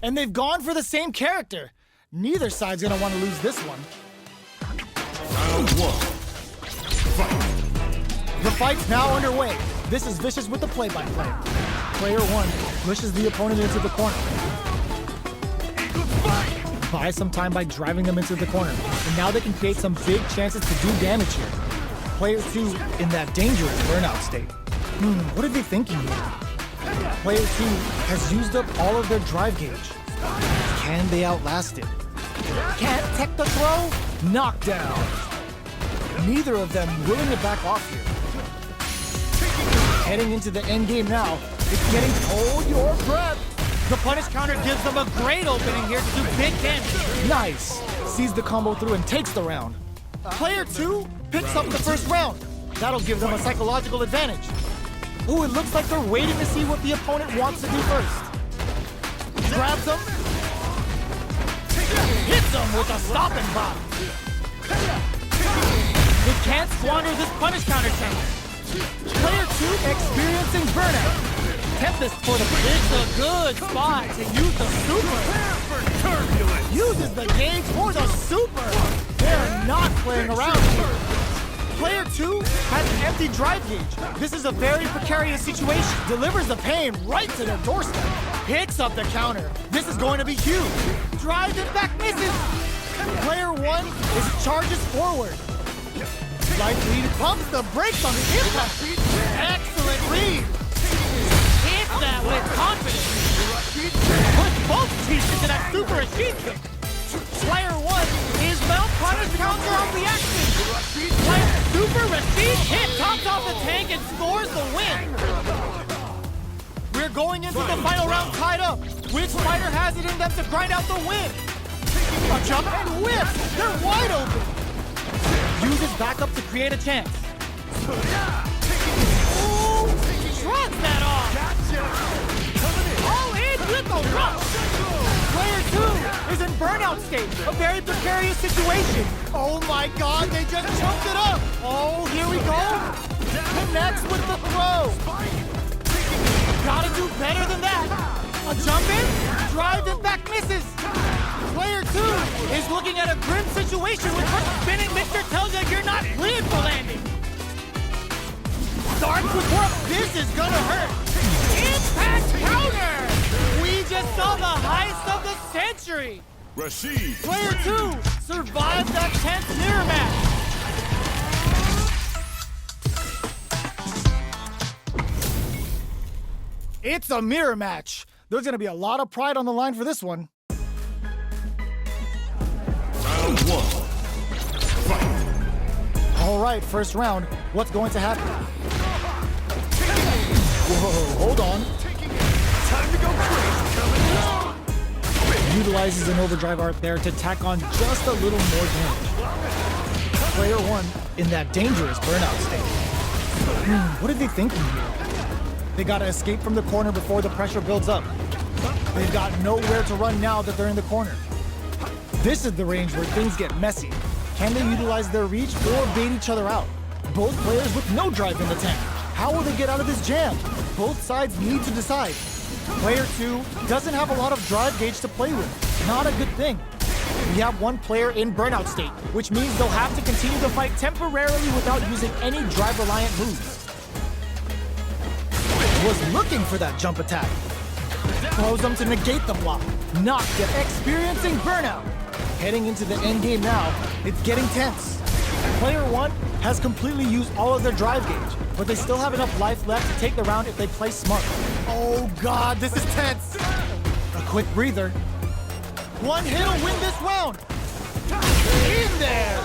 and they've gone for the same character. Neither side's gonna want to lose this one. Round one. Fight. The fight's now underway. This is Vicious with the play-by-play. Player one pushes the opponent into the corner. Buy some time by driving them into the corner, and now they can create some big chances to do damage here. Player two in that dangerous burnout state. What are they thinking here? Player two has used up all of their drive gauge. Can they outlast it? Can't tech the throw? Knockdown. Neither of them willing to back off here. Heading into the end game now, it's getting hold your breath. The punish counter gives them a great opening here to do big damage. Nice. Sees the combo through and takes the round. Player two picks up the first round. That'll give them a psychological advantage. Ooh, it looks like they're waiting to see what the opponent wants to do first. Grabs them. Hits them with a stopping block. They can't squander this punish counter chance. Player two experiencing burnout. Tempest for the it's a good spot to use the super. Uses the gauge for the super. They're not playing around here. Player two has an empty drive gauge. This is a very precarious situation. Delivers the pain right to their doorstep. Picks up the counter. This is going to be huge. Drives it back, misses. Player one charges forward. Light lead pumps the brakes on the impact. Excellent read. Hits that with confidence. Puts both teeth into that super Rashid kick. Player one is Mount punish counter on reaction. Player super Rashid hit tops off the tank and scores the win. We're going into the final round tied up. Which fighter has it in them to grind out the win? A jump and whip. They're wide open. Uses backup to create a chance. Ooh, shrugs that off. All in with the rush. Player two is in burnout state, a very precarious situation. Oh my God, they just choked it up. Oh, here we go. Connects with the throw. Gotta do better than that. A jump in, drive it back, misses. Player two is looking at a grim situation with her spinning mixer tells you you're not cleared for landing. Starts with work. This is gonna hurt. Impact counter. We just saw the heist of the century. Rashid. Player two survived that tense mirror match. It's a mirror match. There's gonna be a lot of pride on the line for this one. Round one. Fight. All right, first round. What's going to happen? Whoa, hold on. Time to go crazy. Utilizes an overdrive art there to tack on just a little more damage. Player one in that dangerous burnout state. What are they thinking here? They gotta escape from the corner before the pressure builds up. They've got nowhere to run now that they're in the corner. This is the range where things get messy. Can they utilize their reach or bait each other out? Both players with no drive in the tank. How will they get out of this jam? Both sides need to decide. Player two doesn't have a lot of drive gauge to play with. Not a good thing. We have one player in burnout state, which means they'll have to continue the fight temporarily without using any drive-reliant moves. Was looking for that jump attack. Throws them to negate the block. Knocked it, experiencing burnout. Heading into the end game now, it's getting tense. Player one has completely used all of their drive gauge, but they still have enough life left to take the round if they play smart. Oh God, this is tense. A quick breather. One hit'll win this round. In there.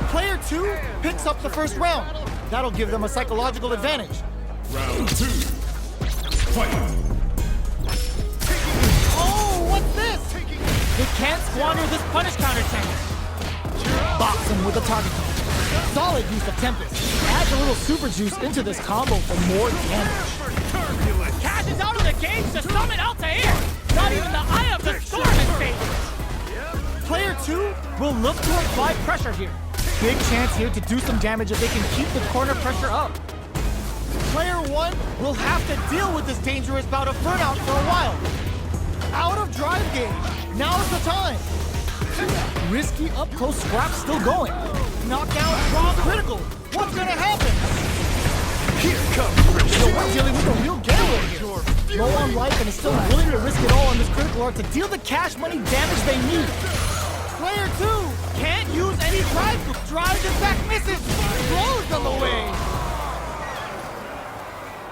Player two picks up the first round. That'll give them a psychological advantage. Round two. Fight. Oh, what's this? They can't squander this punish counter chance. Box him with a target. Solid use of Tempest. Adds a little super juice into this combo for more damage. Cashes out of the gauge to summon Altair. Not even the eye of the storm is faded. Player two will look to apply pressure here. Big chance here to do some damage if they can keep the corner pressure up. Player one will have to deal with this dangerous bout of burnout for a while. out of drive gauge. Now's the time. Risky up close scrap still going. Knockdown, draw critical. What's gonna happen? Here comes So we're Rashid. dealing with a real gambler here. Low on life and is still willing to risk it all on this critical art to deal the cash money damage they need. Player 2 can't use any drive. Drive impact misses. Blows on the way.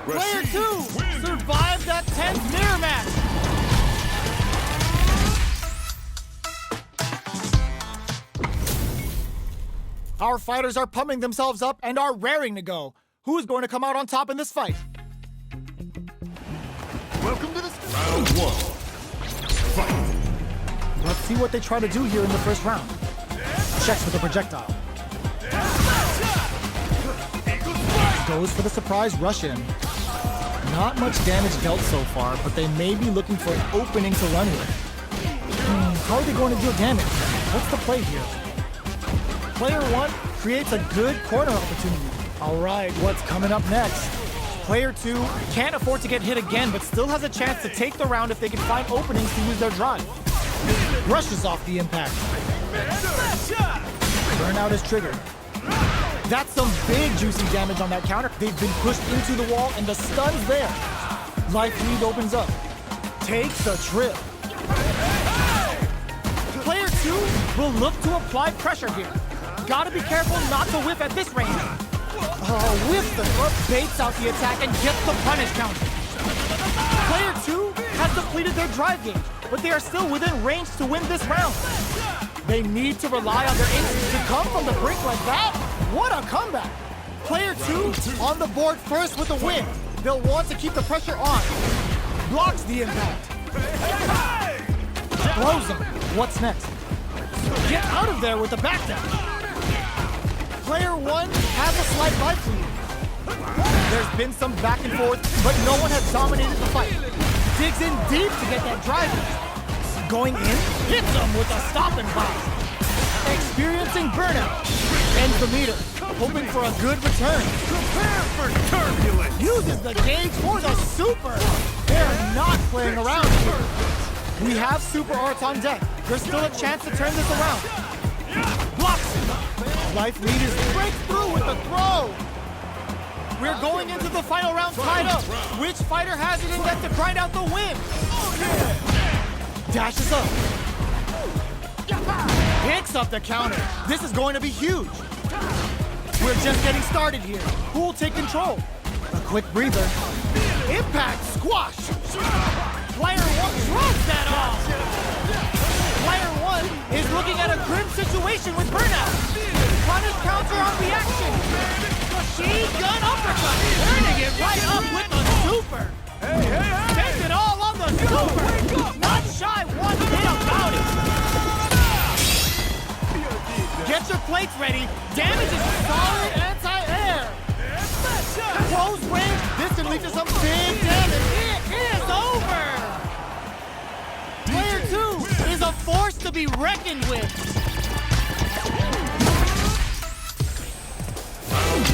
Player Rashid 2 wins. survived that tense mirror match. Our fighters are pumping themselves up and are raring to go. Who's going to come out on top in this fight? Welcome to the round 1. Fight. Let's see what they try to do here in the first round. Checks with the projectile. Goes for the surprise rush in. Not much damage dealt so far, but they may be looking for an opening to run with. How are they going to deal damage? What's the play here? Player 1 creates a good corner opportunity. All right, what's coming up next? Player 2 can't afford to get hit again, but still has a chance to take the round if they can find openings to use their drive. Brushes off the impact. Burnout is triggered. That's some big juicy damage on that counter. They've been pushed into the wall and the stun's there. Life lead opens up. Takes a trip. Player 2 will look to apply pressure here. Gotta be careful not to whiff at this range. Whiff the throat, baits out the attack and gets the punish counter. Player 2 has depleted their drive gauge, but they are still within range to win this round. They need to rely on their instincts to come from the brink like that. What a comeback! Player 2 on the board first with the win. They'll want to keep the pressure on. Blocks the impact. Blows him. What's next? Get out of there with the back down. Player 1 has a slight life lead. There's been some back and forth, but no one has dominated the fight. Digs in deep to get that drive. Going in, hits him with a stop and pop. Experiencing burnout. Ends the meter, hoping for a good return. Prepare for turbulence. Uses the gauge for the super. They're not playing around here. We have super arts on deck. There's still a chance to turn this around. Blocks. Life lead is breaks through with the throw. We're going into the final round tied up. Which fighter has it in them to grind out the win? Dashes up. Picks up the counter. This is going to be huge. We're just getting started here. Who will take control? A quick breather. Impact squash. Player 1 throws that off. Player 1 is looking at a grim situation with burnout. Punish counter on reaction. Machine gun uppercut. Turning it right up with the super. Takes it all on the super. Not shy one bit about it. Get your plates ready. Damage is solid anti-air. Close range. This can lead to some big damage. It is over. Player 2 is a force to be reckoned with.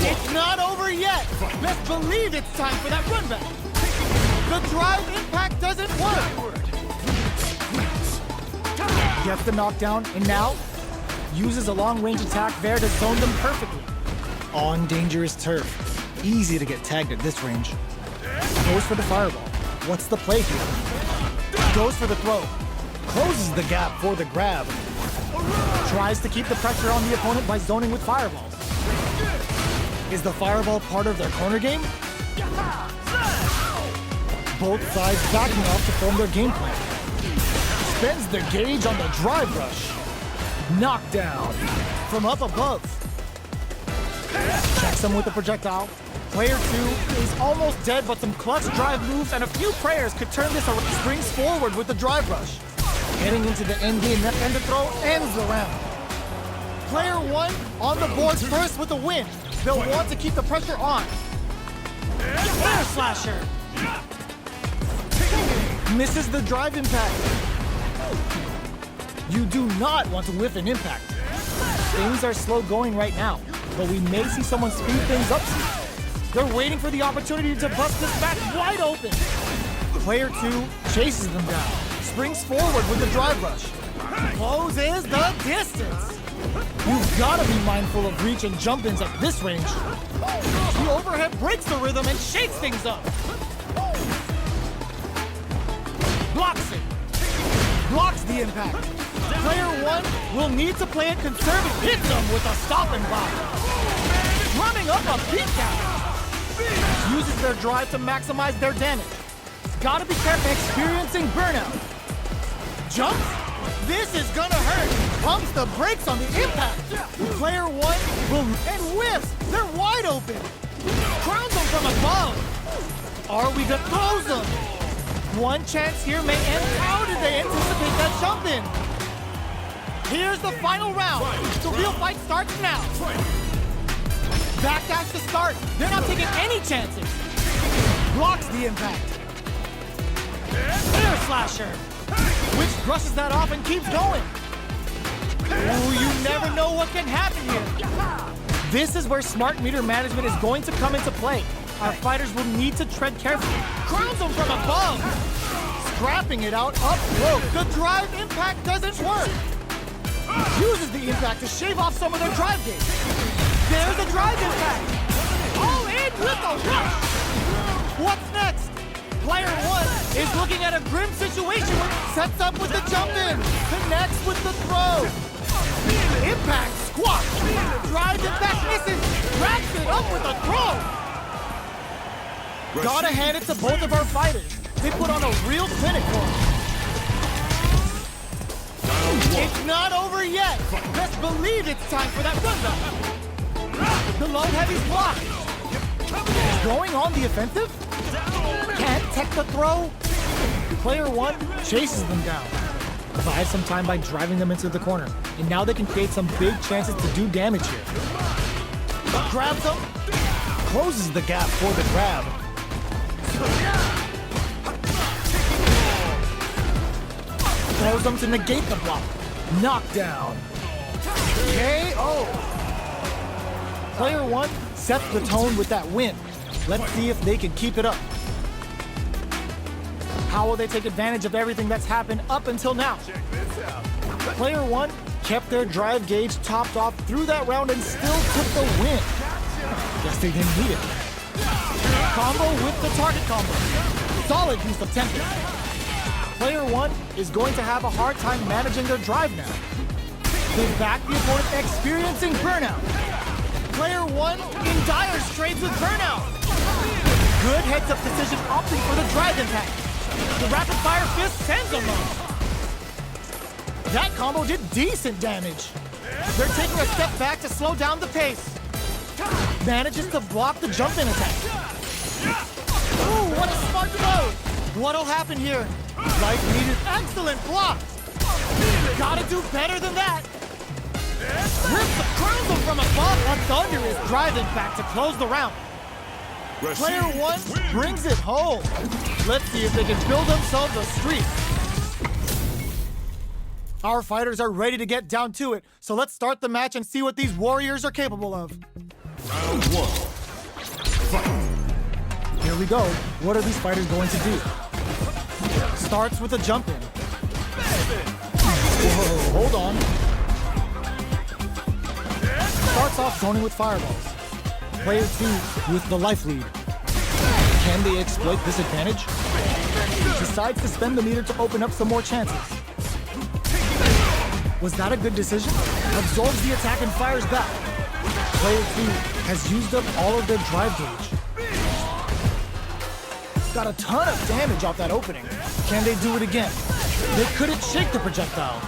It's not over yet. Best believe it's time for that run back. The drive impact doesn't work. Gets the knockdown, and now uses a long-range attack there to zone them perfectly. On dangerous turf. Easy to get tagged at this range. Goes for the fireball. What's the play here? Goes for the throw. Closes the gap for the grab. Tries to keep the pressure on the opponent by zoning with fireballs. Is the fireball part of their corner game? Both sides backing off to form their game plan. Spends the gauge on the drive rush. Knockdown from up above. Checks him with the projectile. Player 2 is almost dead, but some clutch drive moves and a few prayers could turn this around. Springs forward with the drive rush. Getting into the end game, and the throw ends the round. Player 1 on the board first with a win. They'll want to keep the pressure on. Air slasher. Misses the drive impact. You do not want to whiff an impact. Things are slow going right now, but we may see someone speed things up soon. They're waiting for the opportunity to bust this match wide open. Player 2 chases them down, springs forward with the drive rush. Closes the distance. You've got to be mindful of reach and jump-ins at this range. The overhead breaks the rhythm and shakes things up. Blocks it. Blocks the impact. Player one will need to play it conservative. Hits him with a stop and block. Running up a beat down. Uses their drive to maximize their damage. Gotta be careful experiencing burnout. Jumps? This is gonna hurt. Pumps the brakes on the impact. Player one will and whiffs. They're wide open. Crowns them from above. Are we gonna close them? One chance here may end. How did they anticipate that jump in? Here's the final round. The real fight starts now. Backdash to start. They're not taking any chances. Blocks the impact. Air slasher. Which brushes that off and keeps going. Ooh, you never know what can happen here. This is where smart meter management is going to come into play. Our fighters will need to tread carefully. Crowns them from above. Scrapping it out up close. The drive impact doesn't work. Uses the impact to shave off some of their drive gauge. There's the drive impact. All in with the rush. What's next? Player one is looking at a grim situation. Sets up with the jump in. Connects with the throw. Impact squat. Drive impact misses. Wraps it up with a throw. Gotta hand it to both of our fighters. They put on a real clinic for us. It's not over yet. Best believe it's time for that rundown. The low heavy's blocked. Going on the offensive? Can't tech the throw. Player one chases them down. Buys some time by driving them into the corner. And now they can create some big chances to do damage here. Grabs them. Closes the gap for the grab. Throws them to negate the block. Knockdown. KO. Player one sets the tone with that win. Let's see if they can keep it up. How will they take advantage of everything that's happened up until now? Player one kept their drive gauge topped off through that round and still took the win. Guess they didn't need it. Combo with the target combo. Solid use of tempo. Player one is going to have a hard time managing their drive now. They back the opponent experiencing burnout. Player one in dire straits with burnout. Good heads-up decision opting for the drive impact. The rapid-fire fist sends them up. That combo did decent damage. They're taking a step back to slow down the pace. Manages to block the jump-in attack. Ooh, what a smart throw! What'll happen here? Life needed excellent block. Gotta do better than that. Rips the crowns them from above. A thunderous drive impact to close the round. Player one brings it home. Let's see if they can build themselves a streak. Our fighters are ready to get down to it, so let's start the match and see what these warriors are capable of. Round one. Fight. Here we go. What are these fighters going to do? Starts with a jump in. Whoa, hold on. Starts off zoning with fireballs. Player two with the life lead. Can they exploit this advantage? Decides to spend the meter to open up some more chances. Was that a good decision? Absorbs the attack and fires back. Player two has used up all of their drive gauge. Got a ton of damage off that opening. Can they do it again? They couldn't shake the projectile.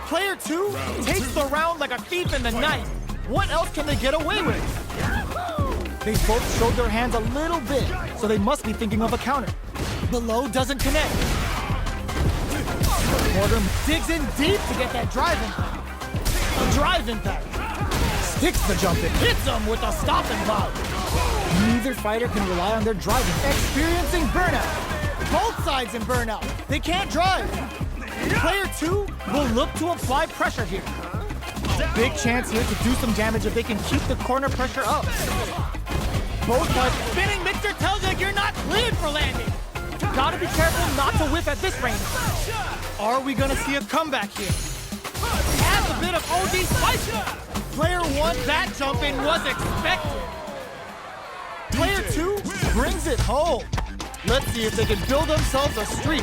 Player two takes the round like a thief in the night. What else can they get away with? They both showed their hands a little bit, so they must be thinking of a counter. The low doesn't connect. Porter digs in deep to get that drive impact. A drive impact. Sticks the jump in, hits him with a stop and block. Neither fighter can rely on their driving. Experiencing burnout. Both sides in burnout. They can't drive. Player two will look to apply pressure here. Big chance here to do some damage if they can keep the corner pressure up. Both sides. Spinning mixer tells you you're not cleared for landing. Gotta be careful not to whiff at this range. Are we gonna see a comeback here? Adds a bit of OD spice. Player 1, that jump in was expected. Player 2 brings it home. Let's see if they can build themselves a streak.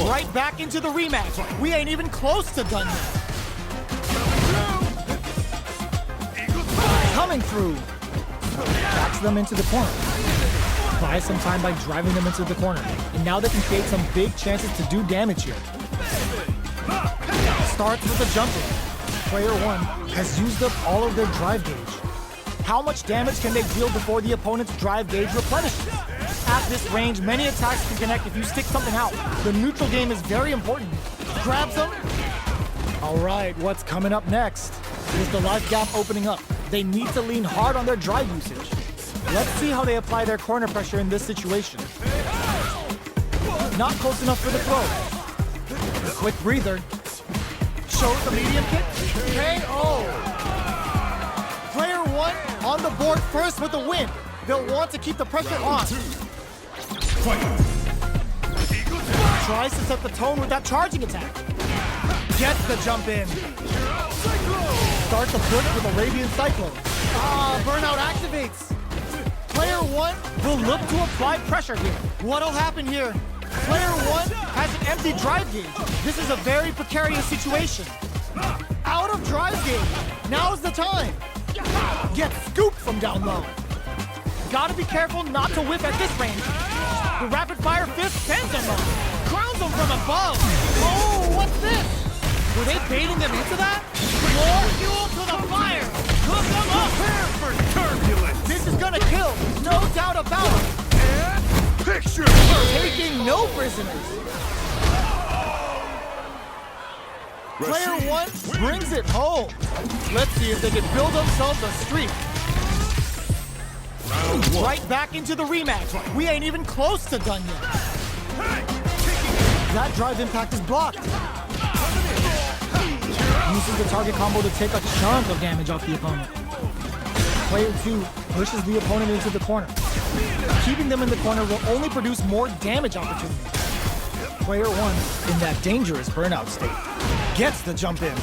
Right back into the rematch. We ain't even close to done yet. Coming through. Backs them into the corner. Buys some time by driving them into the corner. And now they can create some big chances to do damage here. Starts with a jump in. Player 1 has used up all of their drive gauge. How much damage can they deal before the opponent's drive gauge replenishes? At this range, many attacks can connect if you stick something out. The neutral game is very important. Grabs them. All right, what's coming up next? Is the life gap opening up? They need to lean hard on their drive usage. Let's see how they apply their corner pressure in this situation. Not close enough for the throw. Quick breather. Shows the medium kick. KO. Player 1 on the board first with the win. They'll want to keep the pressure on. Tries to set the tone with that charging attack. Gets the jump in. Starts the push with Arabian Cyclone. Burnout activates. Player 1 will look to apply pressure here. What'll happen here? Player 1 has an empty drive gauge. This is a very precarious situation. Out of drive gauge. Now's the time. Gets scooped from down low. Gotta be careful not to whiff at this range. The rapid fire fist sends him up. Crowns him from above. Oh, what's this? Were they baiting them into that? More fuel to the fire. Cook them up. Prepare for turbulence. This is gonna kill, no doubt about it. And picture Taking no prisoners. Player 1 brings it home. Let's see if they can build themselves a streak. Right back into the rematch. We ain't even close to done yet. That drive impact is blocked. Uses the target combo to take a chunk of damage off the opponent. Player 2 pushes the opponent into the corner. Keeping them in the corner will only produce more damage opportunities. Player 1 in that dangerous burnout state. Gets the jump in.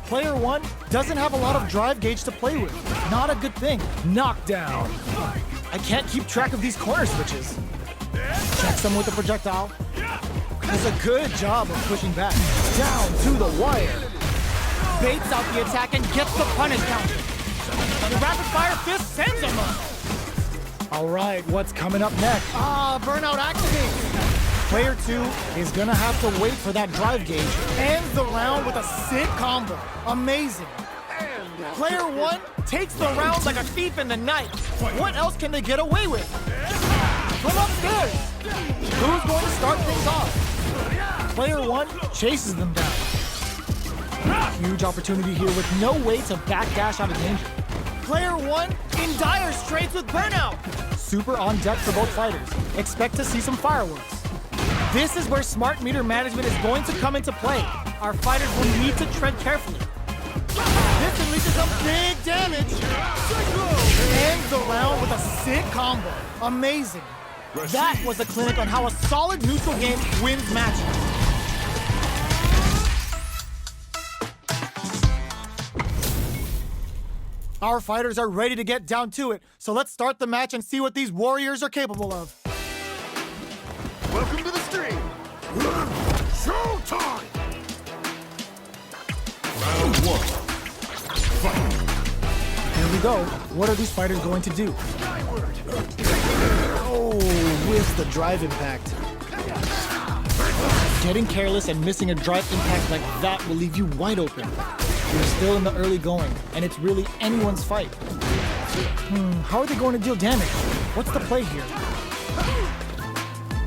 Player 1 doesn't have a lot of drive gauge to play with. Not a good thing. Knockdown. I can't keep track of these corner switches. Checks them with the projectile. Does a good job of pushing back. Down to the wire. Baits out the attack and gets the punish counter. The rapid fire fist sends him up. All right, what's coming up next? Burnout activates. Player 2 is gonna have to wait for that drive gauge. Ends the round with a sick combo. Amazing. Player 1 takes the round like a thief in the night. What else can they get away with? From upstairs. Who's going to start things off? Player 1 chases them down. Huge opportunity here with no way to backdash out of danger. Player 1 in dire straits with burnout. Super on deck for both fighters. Expect to see some fireworks. This is where smart meter management is going to come into play. Our fighters will need to tread carefully. This unleashes some big damage. Ends the round with a sick combo. Amazing. That was a clinic on how a solid neutral game wins matches. Our fighters are ready to get down to it, so let's start the match and see what these warriors are capable of. Welcome to the stream. Showtime. Round 1. Fight. Here we go. What are these fighters going to do? Oh, with the drive impact. Getting careless and missing a drive impact like that will leave you wide open. You're still in the early going, and it's really anyone's fight. How are they going to deal damage? What's the play here?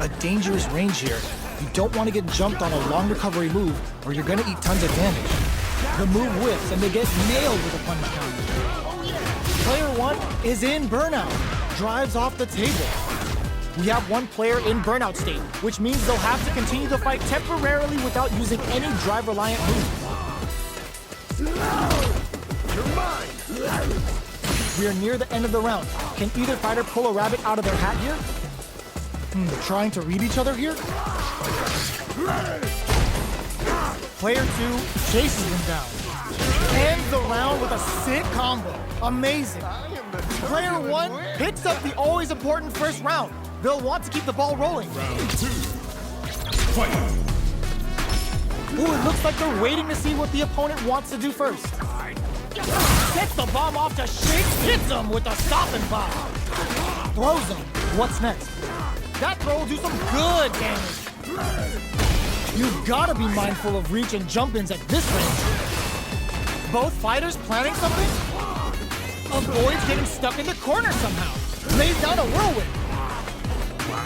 A dangerous range here. You don't want to get jumped on a long recovery move, or you're going to eat tons of damage. The move whiffs, and they get nailed with a punish counter. Player 1 is in burnout. Drives off the table. We have one player in burnout state, which means they'll have to continue the fight temporarily without using any drive-reliant moves. You're mine. We are near the end of the round. Can either fighter pull a rabbit out of their hat here? Trying to read each other here? Player 2 chases him down. Ends the round with a sick combo. Amazing. Player 1 picks up the always important first round. They'll want to keep the ball rolling. Round 2. Fight. Ooh, it looks like they're waiting to see what the opponent wants to do first. Gets the bomb off to Shake, hits him with a stopping bomb. Throws him. What's next? That throw will do some good damage. You've got to be mindful of reach and jump-ins at this range. Both fighters planning something? Avoids getting stuck in the corner somehow. Lays down a whirlwind.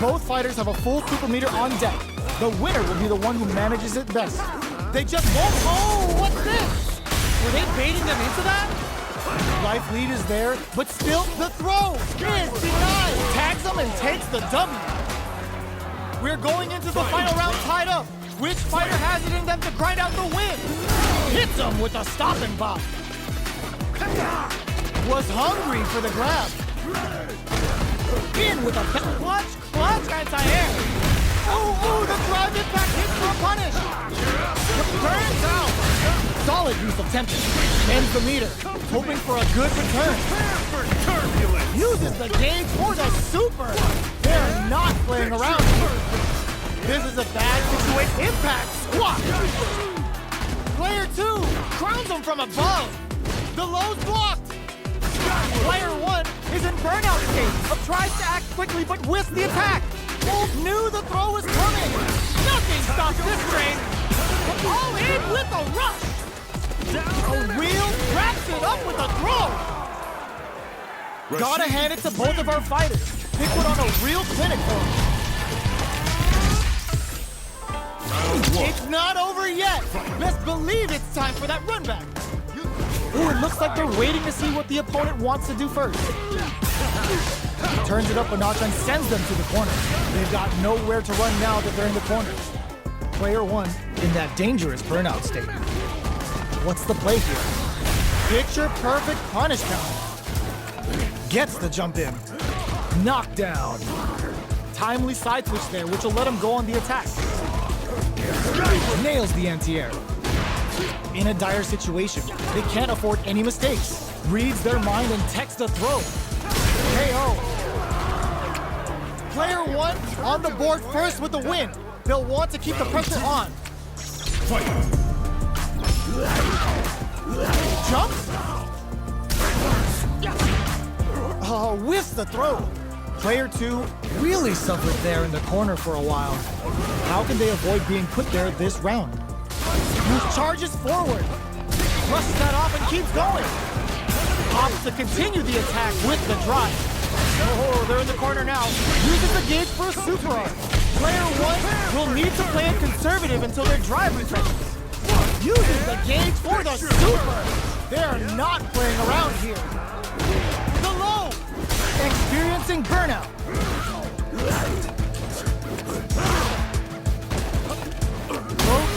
Both fighters have a full super meter on deck. The winner will be the one who manages it best. They just won't. Oh, what's this? Were they baiting them into that? Life lead is there, but still the throw is denied. Tags them and takes the W. We're going into the final round tied up. Which fighter has it in them to grind out the win? Hits him with a stopping bomb. Was hungry for the grab. In with a clutch anti-air. Ooh, the drive impact hits for a punish. Turns out. Solid use of tempting. Ends the meter, hoping for a good return. Uses the gauge for the super. They're not playing around here. This is a bad situation. Impact squat. Player 2 crowns him from above. The low's blocked. Player 1 is in burnout state. Tries to act quickly but whiffs the attack. Both knew the throw was coming. Nothing stops this train. All in with a rush. A wheel wraps it up with a throw. Rashid. Gotta hand it to both of our fighters. They put on a real clinic for him. It's not over yet. Best believe it's time for that run back. Ooh, it looks like they're waiting to see what the opponent wants to do first. Turns it up a notch and sends them to the corner. They've got nowhere to run now that they're in the corners. Player 1 in that dangerous burnout state. What's the play here? Picture perfect punish counter. Gets the jump in. Knockdown. Timely side switch there, which will let him go on the attack. Nails the anti-air. In a dire situation, they can't afford any mistakes. Reads their mind and takes the throw. KO. Player 1 on the board first with the win. They'll want to keep the pressure on. Fight. Jumps. Oh, whiffs the throw. Player 2 really suffered there in the corner for a while. How can they avoid being put there this round? Charges forward. Brushes that off and keeps going. Opts to continue the attack with the drive. Oh, they're in the corner now. Uses the gauge for a super arm. Player 1 will need to play it conservative until their drive returns. Uses the gauge for the super. They're not playing around here. The low. Experiencing burnout.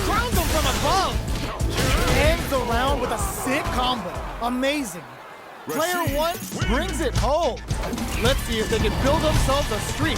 Crowns him from above. Ends the round with a sick combo. Amazing. Player 1 brings it home. Let's see if they can build themselves a streak.